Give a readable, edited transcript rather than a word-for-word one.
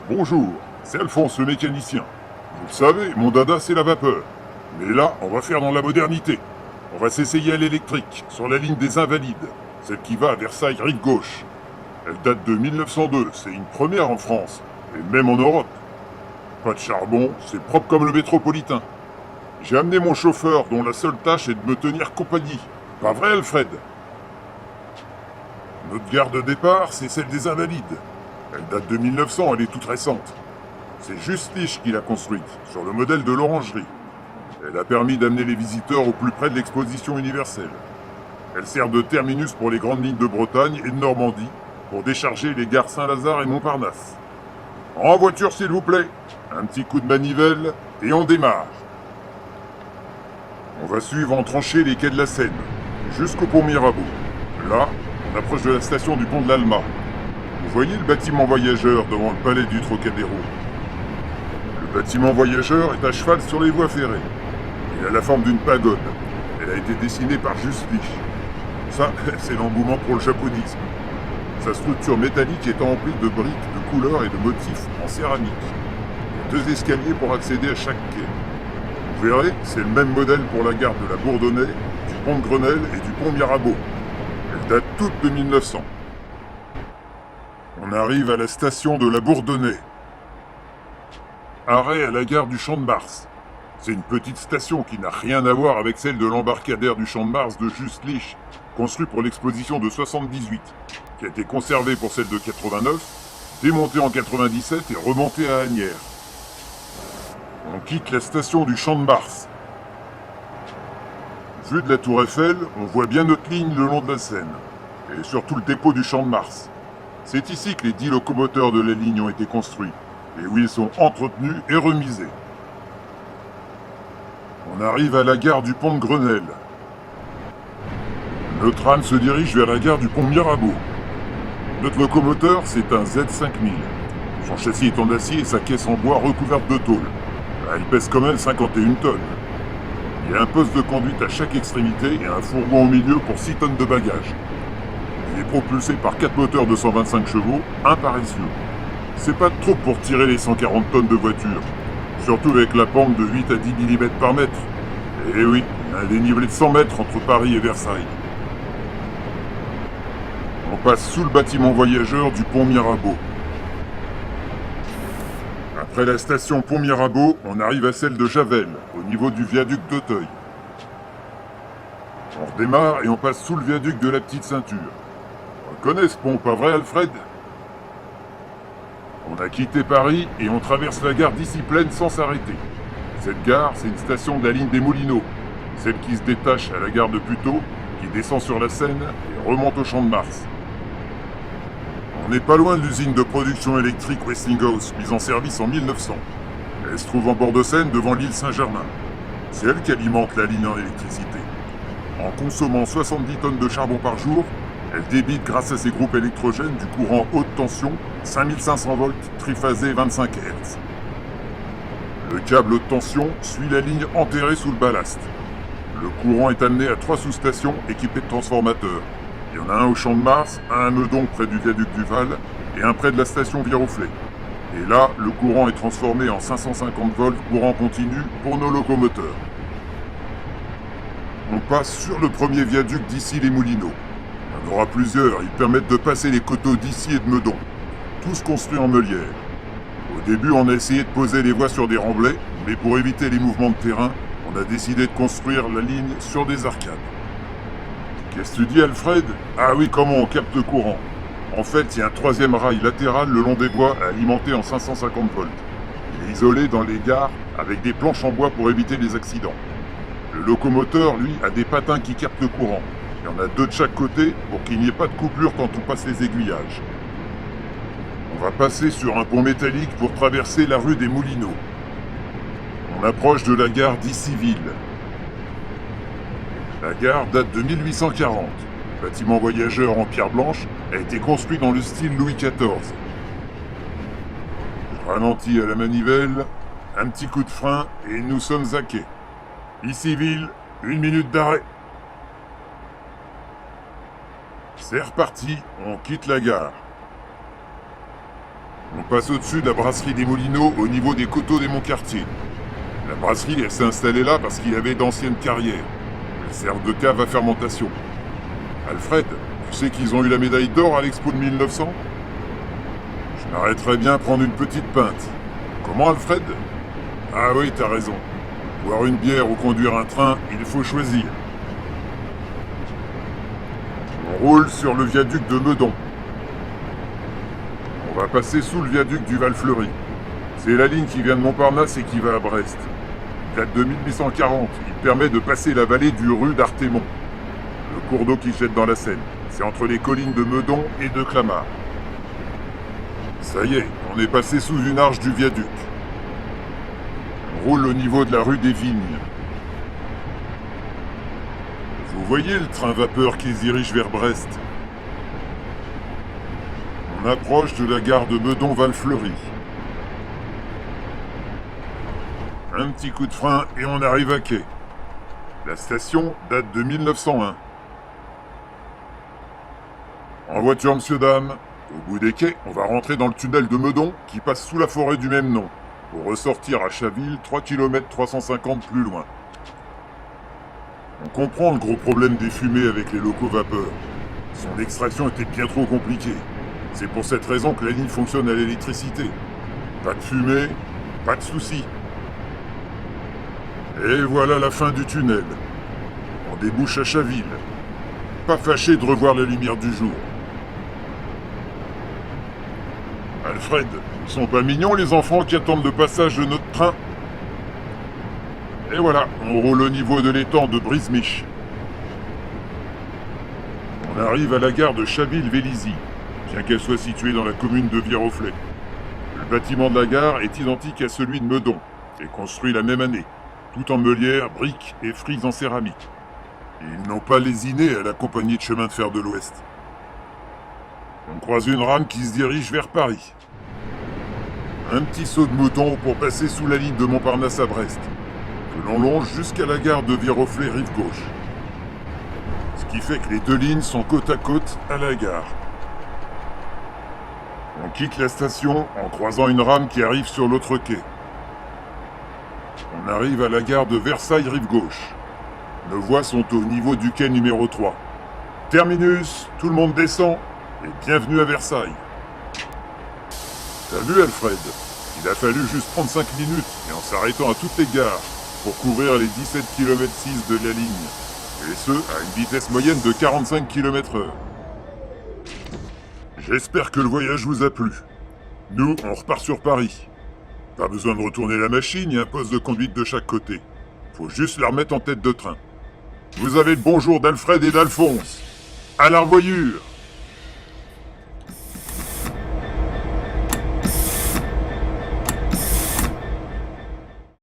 Bonjour, c'est Alphonse le mécanicien. Vous le savez, mon dada c'est la vapeur. Mais là, on va faire dans la modernité. On va s'essayer à l'électrique, sur la ligne des Invalides, celle qui va à Versailles rive gauche. Elle date de 1902, c'est une première en France, et même en Europe. Pas de charbon, c'est propre comme le métropolitain. J'ai amené mon chauffeur dont la seule tâche est de me tenir compagnie. Pas vrai, Alfred? Notre gare de départ, c'est celle des Invalides. Elle date de 1900, elle est toute récente. C'est Just Lich qui l'a construite, sur le modèle de l'orangerie. Elle a permis d'amener les visiteurs au plus près de l'exposition universelle. Elle sert de terminus pour les grandes lignes de Bretagne et de Normandie, pour décharger les gares Saint-Lazare et Montparnasse. En voiture, s'il vous plaît. Un petit coup de manivelle, et on démarre. On va suivre en tranchée les quais de la Seine, jusqu'au pont Mirabeau. Là, on approche de la station du pont de l'Alma. Vous voyez le bâtiment voyageur devant le palais du Trocadéro? Le bâtiment voyageur est à cheval sur les voies ferrées. Il a la forme d'une pagode. Elle a été dessinée par Just Lich. Ça, c'est l'engouement pour le japonisme. Sa structure métallique est emplie de briques, de couleurs et de motifs en céramique. Il y a 2 escaliers pour accéder à chaque quai. Vous verrez, c'est le même modèle pour la gare de la Bourdonnais, du pont de Grenelle et du pont Mirabeau. Elle date toute de 1900. On arrive à la station de la Bourdonnais. Arrêt à la gare du Champ de Mars. C'est une petite station qui n'a rien à voir avec celle de l'embarcadère du Champ de Mars de Just Lich, construit pour l'exposition de 78, qui a été conservée pour celle de 89, démontée en 97 et remontée à Asnières. On quitte la station du Champ de Mars. Vu de la Tour Eiffel, on voit bien notre ligne le long de la Seine, et surtout le dépôt du Champ de Mars. C'est ici que les 10 locomoteurs de la ligne ont été construits, et où ils sont entretenus et remisés. On arrive à la gare du pont de Grenelle. Notre âne se dirige vers la gare du pont Mirabeau. Notre locomoteur, c'est un Z5000. Son châssis est en acier et sa caisse en bois recouverte de tôle. Il pèse quand même 51 tonnes. Il y a un poste de conduite à chaque extrémité et un fourgon au milieu pour 6 tonnes de bagages. Il est propulsé par 4 moteurs de 125 chevaux, un par essieu. C'est pas trop pour tirer les 140 tonnes de voiture, surtout avec la pente de 8 à 10 mm par mètre. Et oui, un dénivelé de 100 mètres entre Paris et Versailles. On passe sous le bâtiment voyageur du pont Mirabeau. Après la station pont Mirabeau, on arrive à celle de Javel, au niveau du viaduc d'Auteuil. On redémarre et on passe sous le viaduc de la Petite Ceinture. On connaît ce pont, pas vrai, Alfred? On a quitté Paris et on traverse la gare d'Issy-Plaine sans s'arrêter. Cette gare, c'est une station de la ligne des Moulineaux, celle qui se détache à la gare de Puteaux, qui descend sur la Seine et remonte au Champ de Mars. On n'est pas loin de l'usine de production électrique Westinghouse, mise en service en 1900. Elle se trouve en bord de Seine devant l'île Saint-Germain. C'est elle qui alimente la ligne en électricité. En consommant 70 tonnes de charbon par jour, elle débite grâce à ses groupes électrogènes du courant haute tension, 5500 volts, triphasé 25 Hz. Le câble haute tension suit la ligne enterrée sous le ballast. Le courant est amené à 3 sous-stations équipées de transformateurs. Il y en a un au Champ de Mars, un à Meudon près du viaduc du Val et un près de la station Viroflay. Et là, le courant est transformé en 550 volts courant continu pour nos locomoteurs. On passe sur le premier viaduc d'Issy-les-Moulineaux. Il y en aura plusieurs, ils permettent de passer les coteaux d'Issy et de Meudon, tous construits en meulière. Au début, on a essayé de poser les voies sur des remblais, mais pour éviter les mouvements de terrain, on a décidé de construire la ligne sur des arcades. Qu'est-ce que tu dis, Alfred? Ah oui, comment on capte le courant? En fait, il y a un 3e rail latéral le long des voies alimenté en 550 volts. Il est isolé dans les gares avec des planches en bois pour éviter les accidents. Le locomoteur, lui, a des patins qui captent le courant. Il y en a 2 de chaque côté pour qu'il n'y ait pas de coupure quand on passe les aiguillages. On va passer sur un pont métallique pour traverser la rue des Moulineaux. On approche de la gare d'Issy-Ville. La gare date de 1840. Le bâtiment voyageur en pierre blanche a été construit dans le style Louis XIV. Je ralentis à la manivelle, un petit coup de frein et nous sommes à quai. Issy-Ville, 1 minute d'arrêt. C'est reparti, on quitte la gare. On passe au-dessus de la brasserie des Moulineaux au niveau des coteaux des Montcartier. La brasserie, elle s'est installée là parce qu'il y avait d'anciennes carrières. Elles servent de cave à fermentation. Alfred, tu sais qu'ils ont eu la médaille d'or à l'expo de 1900 ? Je m'arrêterais bien prendre une petite pinte. Comment, Alfred ? Ah oui, t'as raison. Boire une bière ou conduire un train, il faut choisir. On roule sur le viaduc de Meudon. On va passer sous le viaduc du Val-Fleury. C'est la ligne qui vient de Montparnasse et qui va à Brest. Il date de 1840. Il permet de passer la vallée du Rue d'Artémont. Le cours d'eau qui jette dans la Seine. C'est entre les collines de Meudon et de Clamart. Ça y est, on est passé sous une arche du viaduc. On roule au niveau de la rue des Vignes. Vous voyez le train vapeur qui se dirige vers Brest ? On approche de la gare de Meudon-Val-Fleury. Un petit coup de frein et on arrive à quai. La station date de 1901. En voiture, monsieur, dame. Au bout des quais, on va rentrer dans le tunnel de Meudon qui passe sous la forêt du même nom, pour ressortir à Chaville 3 km 350 plus loin. On comprend le gros problème des fumées avec les locaux vapeur. Son extraction était bien trop compliquée. C'est pour cette raison que la ligne fonctionne à l'électricité. Pas de fumée, pas de soucis. Et voilà la fin du tunnel. On débouche à Chaville. Pas fâché de revoir la lumière du jour. Alfred, ils sont pas mignons les enfants qui attendent le passage de notre train? Et voilà, on roule au niveau de l'étang de Brismich. On arrive à la gare de Chaville-Vélizy, bien qu'elle soit située dans la commune de Viroflay. Le bâtiment de la gare est identique à celui de Meudon, et construit la même année, tout en meulière, briques et frises en céramique. Ils n'ont pas lésiné à la compagnie de chemin de fer de l'Ouest. On croise une rame qui se dirige vers Paris. Un petit saut de mouton pour passer sous la ligne de Montparnasse à Brest, que l'on longe jusqu'à la gare de Viroflay rive gauche. Ce qui fait que les deux lignes sont côte à côte à la gare. On quitte la station en croisant une rame qui arrive sur l'autre quai. On arrive à la gare de Versailles rive gauche. Nos voies sont au niveau du quai numéro 3. Terminus, tout le monde descend, et bienvenue à Versailles. T'as vu, Alfred ? Il a fallu juste 35 minutes, et en s'arrêtant à toutes les gares, pour couvrir les 17 km/h de la ligne. Et ce, à une vitesse moyenne de 45 km/h. J'espère que le voyage vous a plu. Nous, on repart sur Paris. Pas besoin de retourner la machine, il y a un poste de conduite de chaque côté. Faut juste la remettre en tête de train. Vous avez le bonjour d'Alfred et d'Alphonse. À la revoyure!